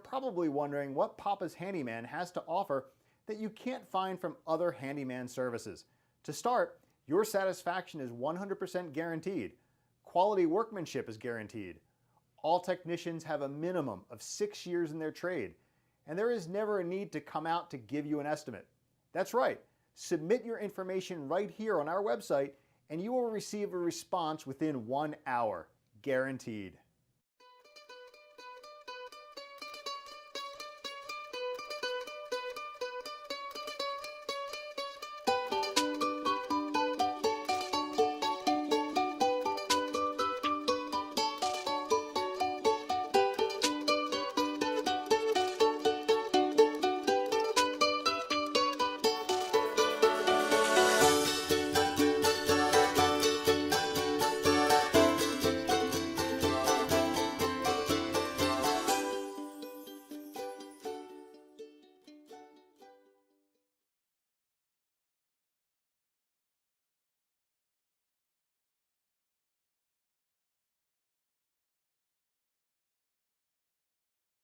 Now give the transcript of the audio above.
probably wondering what Papa's Handyman has to offer that you can't find from other handyman services. To start, your satisfaction is 100% guaranteed. Quality workmanship is guaranteed. All technicians have a minimum of 6 years in their trade, and there is never a need to come out to give you an estimate. That's right, submit your information right here on our website and you will receive a response within 1 hour, guaranteed.